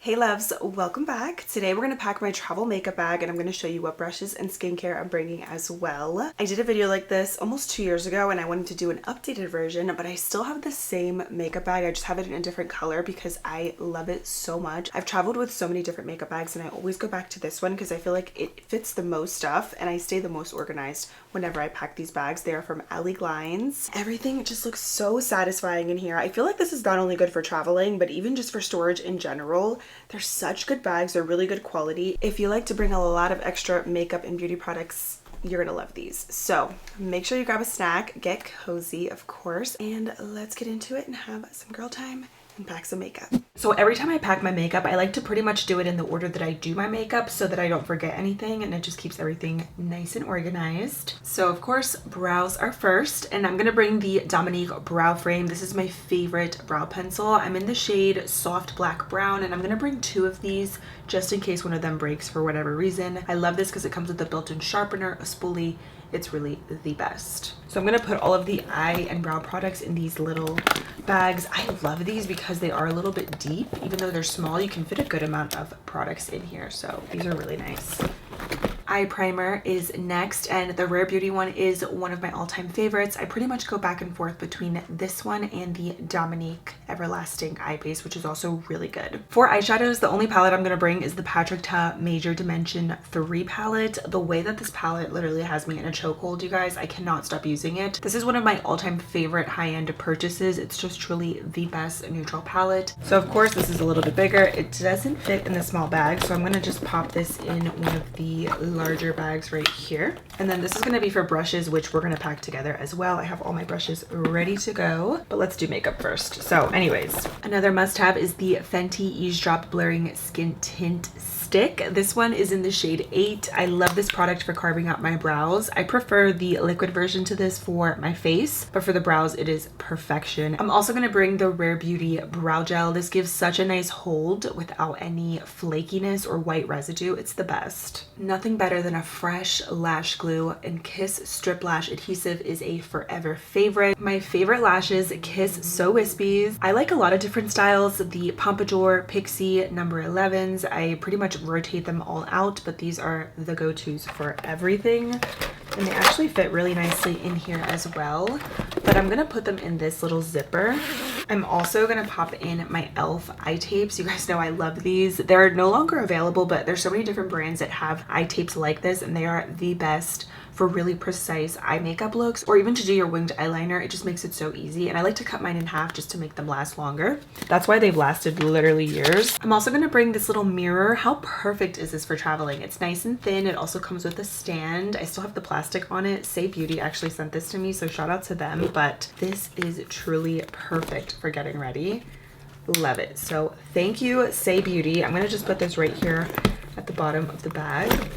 Hey loves, welcome back. Today we're going to pack my travel makeup bag and I'm going to show you what brushes and skincare I'm bringing as well. I did a video like this almost 2 years ago and I wanted to do an updated version, but I still have the same makeup bag. I just have it in a different color because I love it so much. I've traveled with so many different makeup bags and I always go back to this one because I feel like it fits the most stuff and I stay the most organized whenever I pack these bags. They are from Alley Glines. Everything just looks so satisfying in here. I feel like this is not only good for traveling, but even just for storage in general. They're such good bags. They're really good quality. If you like to bring a lot of extra makeup and beauty products, you're gonna love these. So make sure you grab a snack, get cozy, of course, and let's get into it and have some girl time and pack some makeup. So every time I pack my makeup, I like to pretty much do it in the order that I do my makeup so that I don't forget anything and it just keeps everything nice and organized. So of course, brows are first, and I'm gonna bring the Dominique Brow Frame. This is my favorite brow pencil. I'm in the shade Soft Black Brown, and I'm gonna bring 2 of these just in case one of them breaks for whatever reason. I love this because it comes with a built-in sharpener, a spoolie. It's really the best. So I'm gonna put all of the eye and brow products in these little bags. I love these because they are a little bit deep. Even though they're small, you can fit a good amount of products in here. So these are really nice. Eye primer is next, and the Rare Beauty one is one of my all-time favorites. I pretty much go back and forth between this one and the Dominique Everlasting Eye Base, which is also really good. For eyeshadows, the only palette I'm going to bring is the Patrick Ta Major Dimension 3 palette. The way that this palette literally has me in a chokehold, you guys, I cannot stop using it. This is one of my all-time favorite high-end purchases. It's just truly the best neutral palette. So of course, this is a little bit bigger. It doesn't fit in the small bag, so I'm going to just pop this in one of the larger bags right here. And then this is going to be for brushes, which we're going to pack together as well. I have all my brushes ready to go, but let's do makeup first. So anyways, another must-have is the Fenty Eavesdrop Blurring Skin Tint Stick. This one is in the shade 8. I love this product for carving out my brows. I prefer the liquid version to this for my face, but for the brows, it is perfection. I'm also going to bring the Rare Beauty Brow Gel. This gives such a nice hold without any flakiness or white residue. It's the best. Nothing better than a fresh lash glue, and Kiss Strip Lash Adhesive is a forever favorite. My favorite lashes, Kiss So Wispies. I like a lot of different styles. The Pompadour, Pixie, number 11s. I pretty much rotate them all out, but these are the go-tos for everything. And they actually fit really nicely in here as well. But I'm gonna put them in this little zipper. I'm also gonna pop in my e.l.f. eye tapes. You guys know I love these. They're no longer available, but there's so many different brands that have eye tapes like this, and they are the best for really precise eye makeup looks, or even to do your winged eyeliner. It just makes it so easy, and I like to cut mine in half just to make them last longer. That's why they've lasted literally years. I'm also going to bring this little mirror. How perfect is this for traveling? It's nice and thin. It also comes with a stand. I still have the plastic on it. Say Beauty actually sent this to me, so shout out to them, but this is truly perfect for getting ready. Love it. So thank you, Say Beauty. I'm going to just put this right here at the bottom of the bag.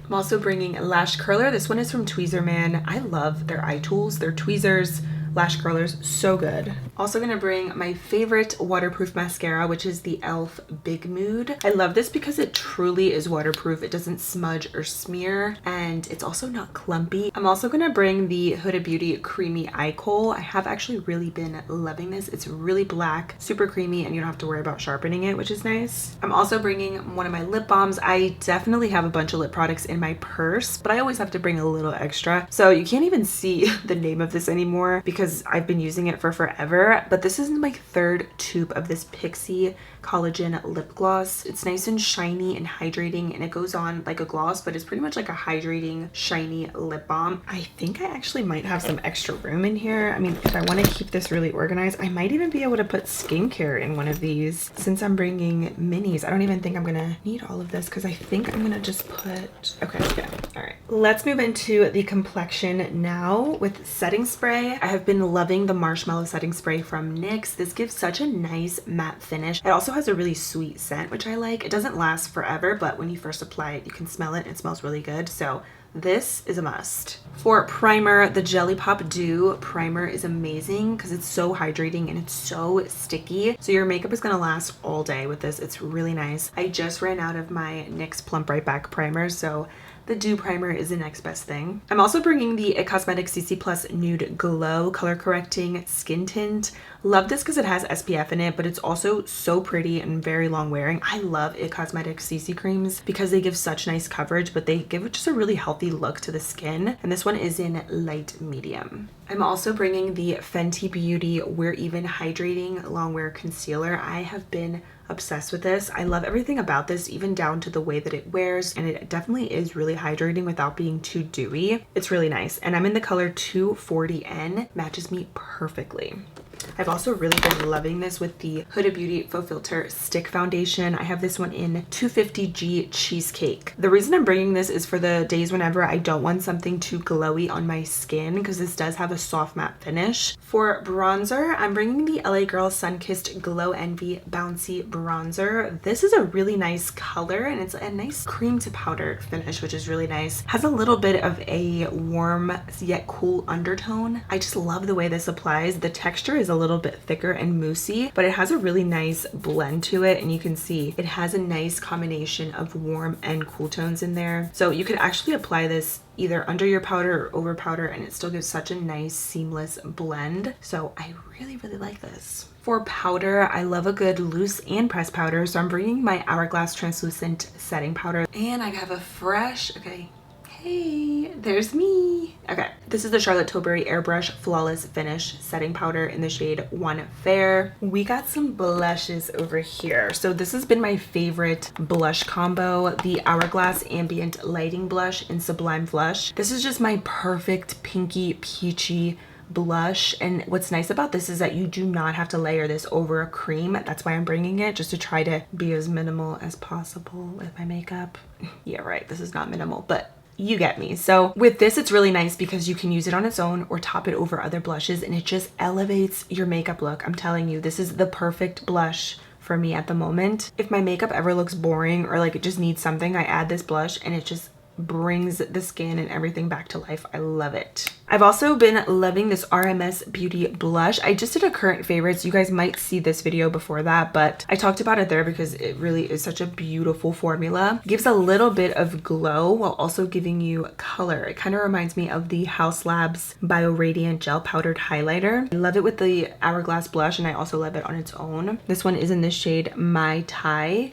I'm also bringing a lash curler. This one is from Tweezerman. I love their eye tools, their tweezers, lash curlers, so good. Also gonna bring my favorite waterproof mascara, which is the e.l.f. Big Mood. I love this because it truly is waterproof. It doesn't smudge or smear, and it's also not clumpy. I'm also gonna bring the Huda Beauty Creamy Eye Kohl. I have actually really been loving this. It's really black, super creamy, and you don't have to worry about sharpening it, which is nice. I'm also bringing one of my lip balms. I definitely have a bunch of lip products in my purse, but I always have to bring a little extra. So you can't even see the name of this anymore because I've been using it for forever, but this is my 3rd tube of this Pixie Collagen Lip Gloss. It's nice and shiny and hydrating, and it goes on like a gloss, but it's pretty much like a hydrating, shiny lip balm. I think I actually might have some extra room in here. I mean, if I want to keep this really organized, I might even be able to put skincare in one of these since I'm bringing minis. I don't even think I'm gonna need all of this because I think I'm gonna just put, okay, yeah, all right. Let's move into the complexion now with setting spray. I have been loving the Marshmallow setting spray from NYX. This gives such a nice matte finish. It also has a really sweet scent, which I like. It doesn't last forever, but when you first apply it, you can smell it. It smells really good. So this is a must. For primer, the Jelly Pop Dew primer is amazing because it's so hydrating and it's so sticky. So your makeup is gonna last all day with this. It's really nice. I just ran out of my NYX Plump Right Back primer, so the dew primer is the next best thing. I'm also bringing the It Cosmetics CC Plus Nude Glow Color Correcting Skin Tint. Love this because it has SPF in it, but it's also so pretty and very long wearing. I love It Cosmetics CC creams because they give such nice coverage, but they give just a really healthy look to the skin. And this one is in light medium. I'm also bringing the Fenty Beauty We're Even Hydrating Long Wear Concealer. I have been obsessed with this. I love everything about this, even down to the way that it wears, and it definitely is really hydrating without being too dewy. It's really nice, and I'm in the color 240N. Matches me perfectly. I've also really been loving this with the Huda Beauty Faux Filter Stick Foundation. I have this one in 250G Cheesecake. The reason I'm bringing this is for the days whenever I don't want something too glowy on my skin, because this does have a soft matte finish. For bronzer, I'm bringing the LA Girl Sunkissed Glow Envy Bouncy Bronzer. This is a really nice color, and it's a nice cream to powder finish, which is really nice. Has a little bit of a warm yet cool undertone. I just love the way this applies. The texture is a little bit thicker and moussey, but it has a really nice blend to it, and you can see it has a nice combination of warm and cool tones in there. So you could actually apply this either under your powder or over powder, and it still gives such a nice seamless blend. So I really like this. For powder, I love a good loose and pressed powder, so I'm bringing my Hourglass Translucent Setting Powder, and I have a fresh, hey, there's me. Okay, this is the Charlotte Tilbury Airbrush Flawless Finish Setting Powder in the shade One Fair. We got some blushes over here. So this has been my favorite blush combo, the Hourglass Ambient Lighting Blush in Sublime Flush. This is just my perfect pinky peachy blush, and what's nice about this is that you do not have to layer this over a cream. That's why I'm bringing it, just to try to be as minimal as possible with my makeup. Yeah, right, this is not minimal, but you get me. So with this, it's really nice because you can use it on its own or top it over other blushes, and it just elevates your makeup look. I'm telling you, this is the perfect blush for me at the moment. If my makeup ever looks boring or like it just needs something, I add this blush and it just brings the skin and everything back to life. I love it. I've also been loving this RMS Beauty blush. I just did a current favorites. You guys might see this video before that, but I talked about it there because it really is such a beautiful formula. It gives a little bit of glow while also giving you color. It kind of reminds me of the Haus Labs Bio Radiant Gel Powdered Highlighter. I love it with the Hourglass blush, and I also love it on its own. This one is in the shade Mai Tai,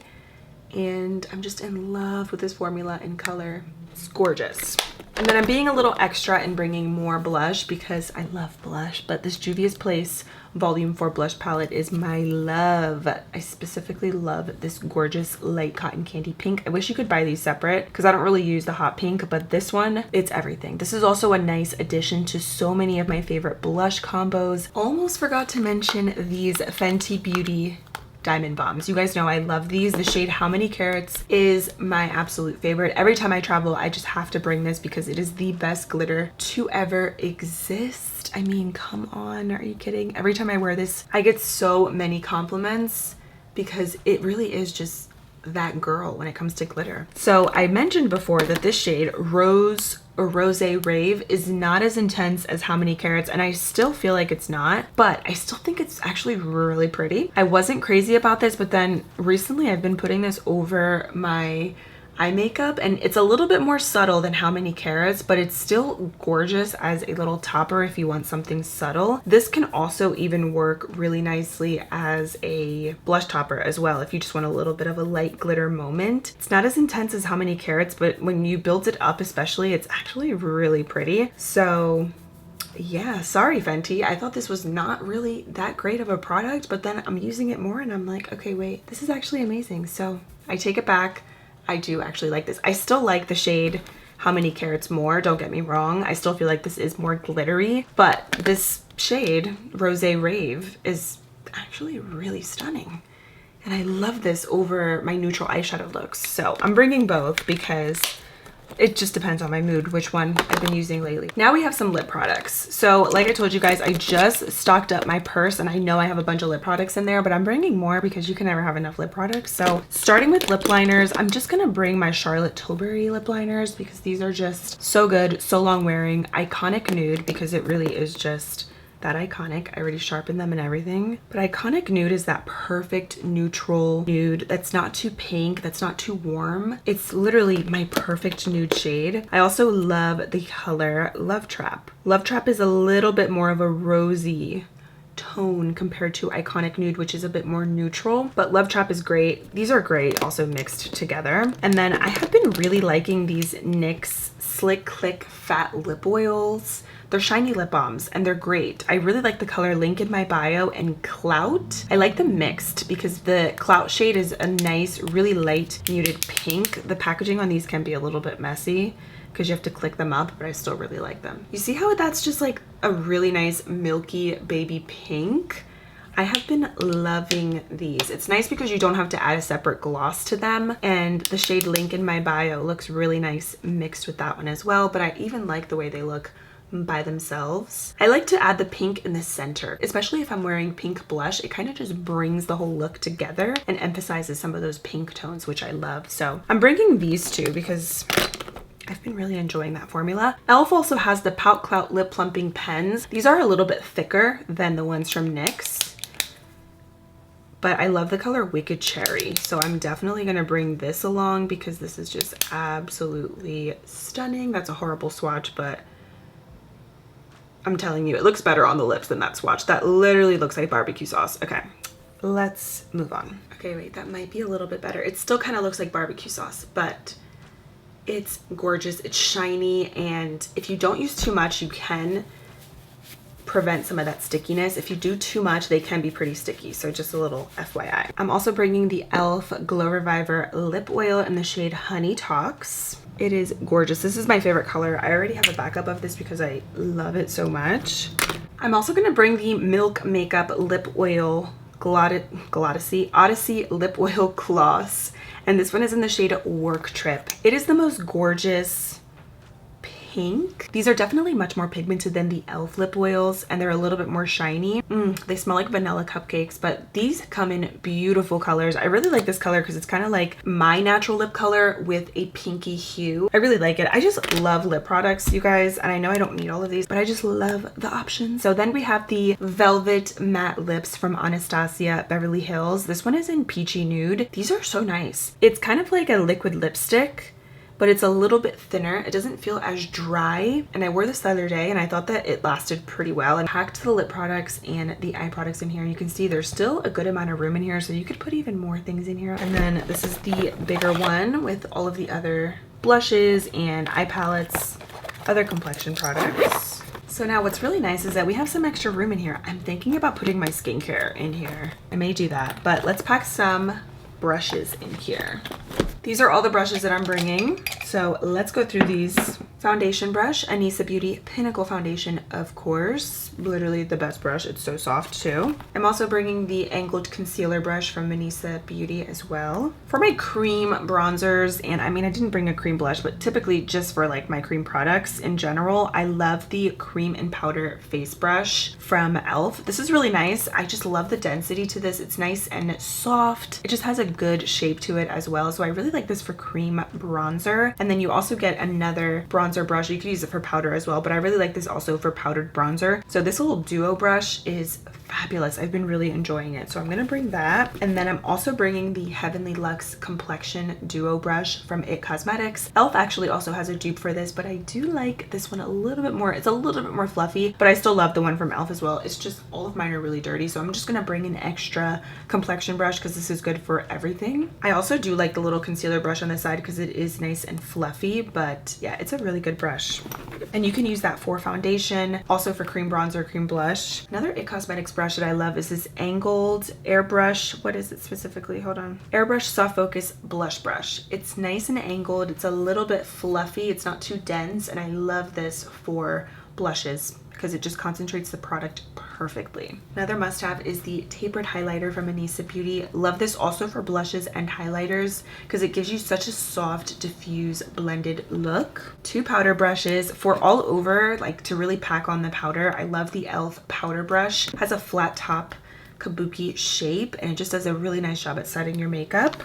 and I'm just in love with this formula and color. It's gorgeous. And then I'm being a little extra and bringing more blush because I love blush, but this Juvia's Place Volume 4 blush palette is my love. I specifically love this gorgeous light cotton candy pink. I wish you could buy these separate because I don't really use the hot pink, but this one, it's everything. This is also a nice addition to so many of my favorite blush combos. Almost forgot to mention these Fenty Beauty Diamond Bombs. You guys know I love these. The shade How Many Carats is my absolute favorite. Every time I travel, I just have to bring this because it is the best glitter to ever exist. I mean, come on, are you kidding? Every time I wear this, I get so many compliments because it really is just that girl when it comes to glitter. So I mentioned before that this shade Rose Rave is not as intense as How Many Carats, and I still feel like it's not, but I still think it's actually really pretty. I wasn't crazy about this, but then recently I've been putting this over my eye makeup, and it's a little bit more subtle than How Many Carats, but it's still gorgeous as a little topper if you want something subtle. This can also even work really nicely as a blush topper as well if you just want a little bit of a light glitter moment. It's not as intense as How Many Carats, but when you build it up especially, it's actually really pretty. So yeah, sorry Fenty, I thought this was not really that great of a product, but then I'm using it more and I'm like, okay, wait, this is actually amazing. So I take it back. I do actually like this. I still like the shade How Many Carats more, don't get me wrong. I still feel like this is more glittery, but this shade, Rose Rave, is actually really stunning. And I love this over my neutral eyeshadow looks. So I'm bringing both because it just depends on my mood, which one I've been using lately. Now we have some lip products. So like I told you guys, I just stocked up my purse, and I know I have a bunch of lip products in there, but I'm bringing more because you can never have enough lip products. So starting with lip liners, I'm just gonna bring my Charlotte Tilbury lip liners because these are just so good, so long wearing, iconic nude because it really is just that Iconic. I already sharpened them and everything. But Iconic Nude is that perfect neutral nude that's not too pink, that's not too warm. It's literally my perfect nude shade. I also love the color Love Trap. Love Trap is a little bit more of a rosy tone compared to Iconic Nude, which is a bit more neutral, but Love Trap is great. These are great also mixed together. And then I have been really liking these NYX Slick Click Fat Lip Oils. They're shiny lip balms and they're great. I really like the color Link in My Bio and Clout. I like them mixed because the Clout shade is a nice, really light muted pink. The packaging on these can be a little bit messy because you have to click them up, but I still really like them. You see how that's just like a really nice milky baby pink? I have been loving these. It's nice because you don't have to add a separate gloss to them, and the shade Link in My Bio looks really nice mixed with that one as well, but I even like the way they look by themselves. I like to add the pink in the center, especially if I'm wearing pink blush. It kind of just brings the whole look together and emphasizes some of those pink tones, which I love. So I'm bringing these two because I've been really enjoying that formula. e.l.f. also has the Pout Clout Lip Plumping Pens. These are a little bit thicker than the ones from NYX, but I love the color Wicked Cherry. So I'm definitely gonna bring this along because this is just absolutely stunning. That's a horrible swatch, but I'm telling you, it looks better on the lips than that swatch. That literally looks like barbecue sauce. Okay, let's move on. Okay, wait, that might be a little bit better. It still kind of looks like barbecue sauce, but it's gorgeous. It's shiny, and if you don't use too much, you can prevent some of that stickiness. If you do too much, they can be pretty sticky, so just a little FYI. I'm also bringing the e.l.f. Glow Reviver Lip Oil in the shade Honey Talks. It is gorgeous. This is my favorite color. I already have a backup of this because I love it so much. I'm also going to bring the Milk Makeup Lip Oil Odyssey Lip Oil Gloss, and this one is in the shade Work Trip. It is the most gorgeous pink. These are definitely much more pigmented than the e.l.f. lip oils, and they're a little bit more shiny. They smell like vanilla cupcakes, but these come in beautiful colors. I really like this color because it's kind of like my natural lip color with a pinky hue. I really like it. I just love lip products, you guys, and I know I don't need all of these, but I just love the options. So then we have the Velvet Matte Lips from Anastasia Beverly Hills. This one is in Peachy Nude. These are so nice. It's kind of like a liquid lipstick, but it's a little bit thinner. It doesn't feel as dry. And I wore this the other day and I thought that it lasted pretty well. And packed the lip products and the eye products in here. You can see there's still a good amount of room in here, so you could put even more things in here. And then this is the bigger one with all of the other blushes and eye palettes, other complexion products. So now what's really nice is that we have some extra room in here. I'm thinking about putting my skincare in here. I may do that, but let's pack some brushes in here. These are all the brushes that I'm bringing. So let's go through these. Foundation brush, Anissa Beauty Pinnacle Foundation, of course. Literally the best brush. It's so soft too. I'm also bringing the angled concealer brush from Anissa Beauty as well. For my cream bronzers, and I mean, I didn't bring a cream blush, but typically just for like my cream products in general, I love the cream and powder face brush from e.l.f. This is really nice. I just love the density to this. It's nice and soft. It just has a good shape to it as well. So I really like this for cream bronzer. And then you also get another bronzer brush. You could use it for powder as well, but I really like this also for powdered bronzer. So this little duo brush is fabulous. I've been really enjoying it. So I'm going to bring that. And then I'm also bringing the Heavenly Luxe Complexion Duo Brush from IT Cosmetics. e.l.f. actually also has a dupe for this, but I do like this one a little bit more. It's a little bit more fluffy, but I still love the one from e.l.f. as well. It's just all of mine are really dirty. So I'm just going to bring an extra complexion brush because this is good for everything. I also do like the little concealer brush on the side because it is nice and fluffy, but yeah, it's a really good brush. And you can use that for foundation, also for cream bronzer, cream blush. Another IT Cosmetics brush that I love is this angled airbrush. What is it specifically? Hold on. Airbrush Soft Focus Blush Brush. It's nice and angled. It's a little bit fluffy. It's not too dense. And I love this for blushes because it just concentrates the product perfectly. Another must-have is the tapered highlighter from Anissa Beauty. Love this also for blushes and highlighters because it gives you such a soft, diffuse, blended look. Two powder brushes for all over, like to really pack on the powder. I love the e.l.f. powder brush. It has a flat top kabuki shape and it just does a really nice job at setting your makeup.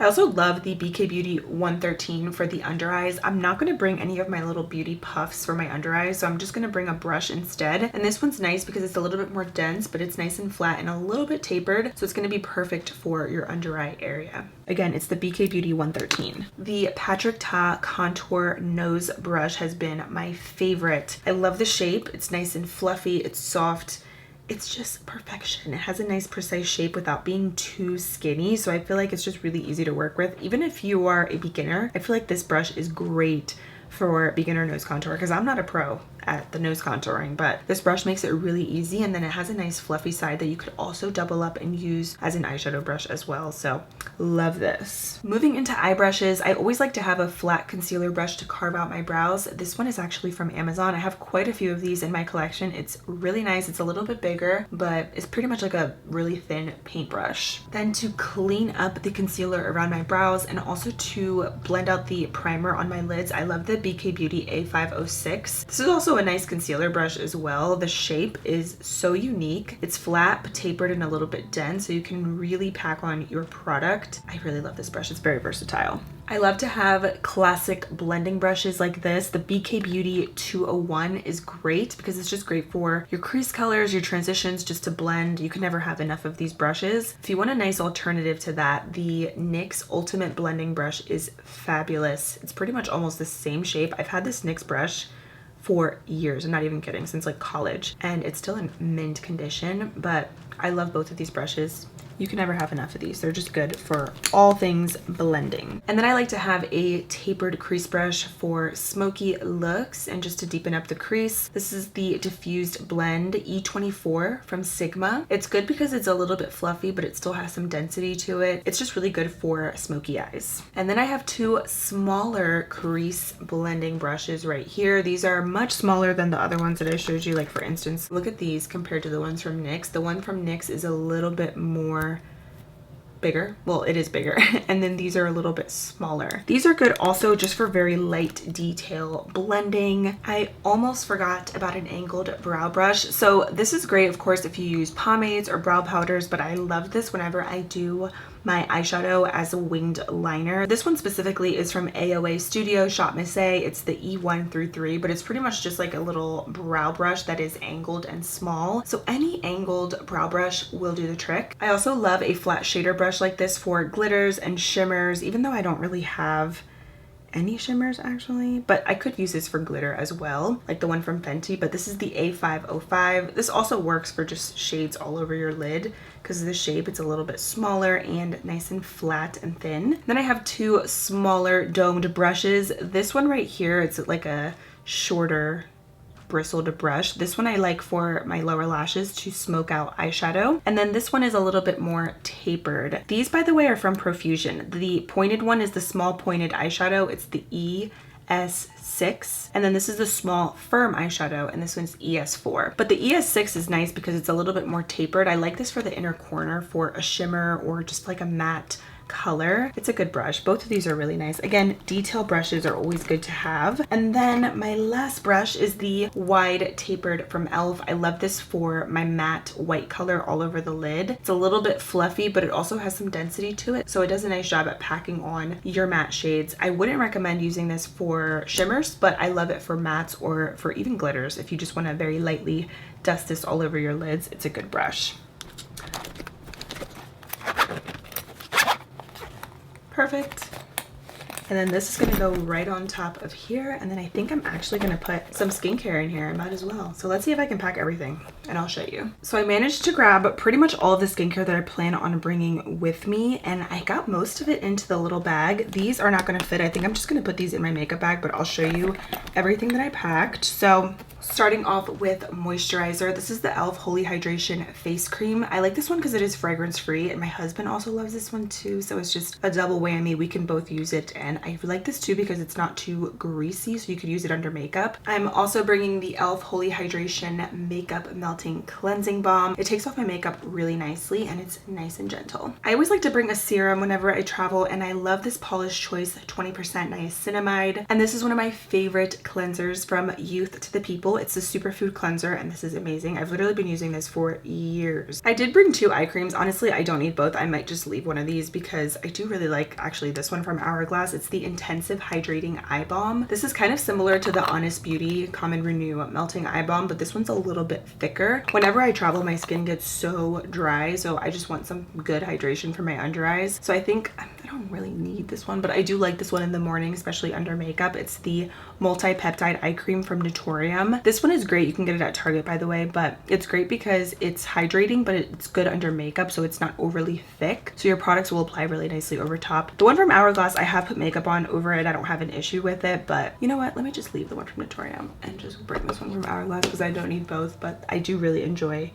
I also love the BK Beauty 113 for the under eyes. I'm not going to bring any of my little beauty puffs for my under eyes, so I'm just going to bring a brush instead. And this one's nice because it's a little bit more dense, but it's nice and flat and a little bit tapered, so it's going to be perfect for your under eye area. Again, it's the BK Beauty 113. The Patrick Ta Contour Nose Brush has been my favorite. I love the shape. It's nice and fluffy. It's soft. It's just perfection. It has a nice precise shape without being too skinny, so I feel like it's just really easy to work with. Even if you are a beginner, I feel like this brush is great for beginner nose contour because I'm not a pro at the nose contouring, but this brush makes it really easy, and then it has a nice fluffy side that you could also double up and use as an eyeshadow brush as well, so love this. Moving into eye brushes, I always like to have a flat concealer brush to carve out my brows. This one is actually from Amazon. I have quite a few of these in my collection. It's really nice. It's a little bit bigger, but it's pretty much like a really thin paintbrush. Then to clean up the concealer around my brows and also to blend out the primer on my lids, I love the BK Beauty A506. This is also a nice concealer brush as well. The shape is so unique. It's flat, but tapered and a little bit dense, so you can really pack on your product. I really love this brush. It's very versatile. I love to have classic blending brushes like this. The BK Beauty 201 is great because it's just great for your crease colors, your transitions, just to blend. You can never have enough of these brushes. If you want a nice alternative to that, the NYX Ultimate Blending Brush is fabulous. It's pretty much almost the same shape. I've had this NYX brush for years. I'm not even kidding, since like college, and it's still in mint condition, but I love both of these brushes. You can never have enough of these. They're just good for all things blending. And then I like to have a tapered crease brush for smoky looks and just to deepen up the crease. This is the Diffused Blend E24 from Sigma. It's good because it's a little bit fluffy, but it still has some density to it. It's just really good for smoky eyes. And then I have two smaller crease blending brushes right here. These are much smaller than the other ones that I showed you. Like for instance, look at these compared to the ones from NYX. The one from NYX is a little bit more bigger. Well, it is bigger. And then these are a little bit smaller. These are good also just for very light detail blending. I almost forgot about an angled brow brush. So this is great, of course, if you use pomades or brow powders, but I love this whenever I do my eyeshadow as a winged liner. This one specifically is from AOA Studio Shop Miss A. It's the E1 through 3, but it's pretty much just like a little brow brush that is angled and small. So any angled brow brush will do the trick. I also love a flat shader brush like this for glitters and shimmers, even though I don't really have any shimmers actually, but I could use this for glitter as well, like the one from Fenty, but this is the A505. This also works for just shades all over your lid because of the shape. It's a little bit smaller and nice and flat and thin. Then I have two smaller domed brushes. This one right here, it's like a shorter bristled brush. This one I like for my lower lashes to smoke out eyeshadow. And then this one is a little bit more tapered. These, by the way, are from Profusion. The pointed one is the small pointed eyeshadow. It's the ES6. And then this is the small firm eyeshadow, and this one's ES4. But the ES6 is nice because it's a little bit more tapered. I like this for the inner corner for a shimmer or just like a matte color. It's a good brush. Both of these are really nice. Again, detail brushes are always good to have. And then my last brush is the wide tapered from e.l.f. I love this for my matte white color all over the lid. It's a little bit fluffy, but it also has some density to it, so it does a nice job at packing on your matte shades. I wouldn't recommend using this for shimmers, but I love it for mattes or for even glitters. If you just want to very lightly dust this all over your lids, it's a good brush. Perfect. And then this is going to go right on top of here. And then I think I'm actually going to put some skincare in here. I might as well. So let's see if I can pack everything and I'll show you. So I managed to grab pretty much all of the skincare that I plan on bringing with me. And I got most of it into the little bag. These are not going to fit. I think I'm just going to put these in my makeup bag, but I'll show you everything that I packed. So starting off with moisturizer, this is the e.l.f. Holy Hydration Face Cream. I like this one because it is fragrance free, and my husband also loves this one too, so it's just a double whammy. We can both use it and I like this too because it's not too greasy, so you could use it under makeup. I'm also bringing the e.l.f. Holy Hydration Makeup Melting Cleansing Balm. It takes off my makeup really nicely and it's nice and gentle. I always like to bring a serum whenever I travel, and I love this Polish Choice 20% niacinamide. And this is one of my favorite cleansers from Youth to the People. It's the superfood cleanser and this is amazing. I've literally been using this for years. I did bring 2 eye creams. Honestly, I don't need both. I might just leave one of these because I do really like actually this one from Hourglass. It's the Intensive Hydrating Eye Balm. This is kind of similar to the Honest Beauty Common Renew Melting Eye Balm, but this one's a little bit thicker. Whenever I travel, my skin gets so dry, so I just want some good hydration for my under eyes. So I think I don't really need this one, but I do like this one in the morning, especially under makeup. It's the Multi-Peptide Eye Cream from Naturium. This one is great. You can get it at Target, by the way, but it's great because it's hydrating, but it's good under makeup, so it's not overly thick. So your products will apply really nicely over top. The one from Hourglass, I have put makeup on over it. I don't have an issue with it, but you know what? Let me just leave the one from Naturium and just bring this one from Hourglass because I don't need both, but I do really enjoy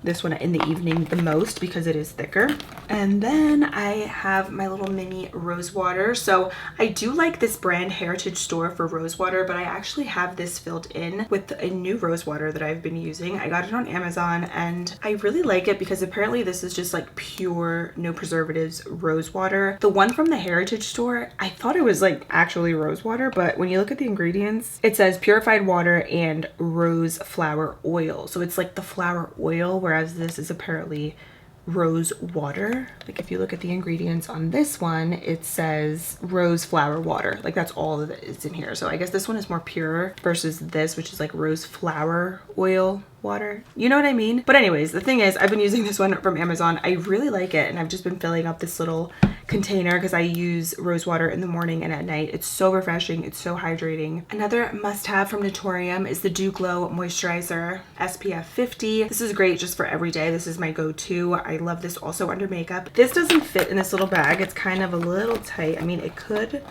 this one in the evening the most because it is thicker. And then I have my little mini rose water. So I do like this brand Heritage Store for rose water, but I actually have this filled in with a new rose water that I've been using. I got it on Amazon and I really like it because apparently this is just like pure, no preservatives rose water. The one from the Heritage Store, I thought it was like actually rose water, but when you look at the ingredients, it says purified water and rose flower oil. So it's like the flower oil, whereas this is apparently rose water. Like if you look at the ingredients on this one, it says rose flower water. Like that's all that is in here. So I guess this one is more pure versus this, which is like rose flower oil water. You know what I mean? But anyways, the thing is, I've been using this one from Amazon. I really like it, and I've just been filling up this little container because I use rose water in the morning and at night. It's so refreshing. It's so hydrating. Another must-have from Naturium is the Dew Glow Moisturizer SPF 50. This is great just for every day. This is my go-to. I love this also under makeup. This doesn't fit in this little bag. It's kind of a little tight. I mean, it could,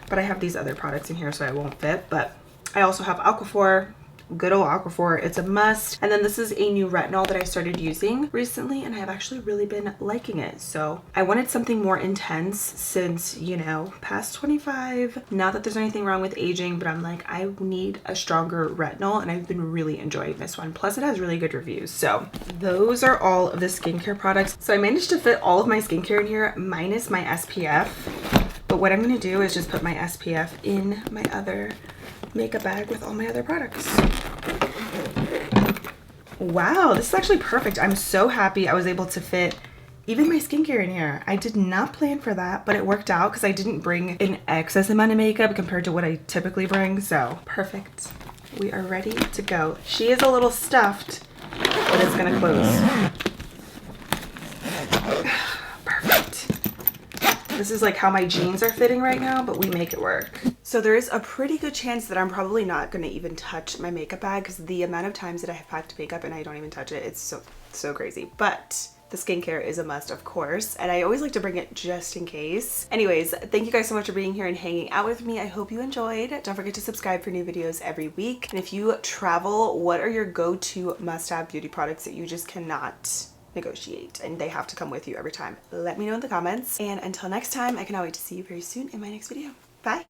but I have these other products in here so it won't fit. But I also have Aquaphor. Good old Aquaphor, it's a must. And then this is a new retinol that I started using recently and I've actually really been liking it. So I wanted something more intense since, you know, past 25. Not that there's anything wrong with aging, but I'm like, I need a stronger retinol and I've been really enjoying this one. Plus it has really good reviews. So those are all of the skincare products. So I managed to fit all of my skincare in here minus my SPF. But what I'm gonna do is just put my SPF in my other makeup bag with all my other products. Wow, this is actually perfect. I'm so happy I was able to fit even my skincare in here. I did not plan for that, but it worked out because I didn't bring an excess amount of makeup compared to what I typically bring. So perfect. We are ready to go. She is a little stuffed, but it's gonna close. Perfect. This is like how my jeans are fitting right now, but we make it work. So there is a pretty good chance that I'm probably not going to even touch my makeup bag because the amount of times that I have packed makeup and I don't even touch it, it's so crazy. But the skincare is a must, of course, and I always like to bring it just in case. Anyways, thank you guys so much for being here and hanging out with me. I hope you enjoyed. Don't forget to subscribe for new videos every week. And if you travel, what are your go-to must-have beauty products that you just cannot negotiate and they have to come with you every time? Let me know in the comments. And until next time, I cannot wait to see you very soon in my next video.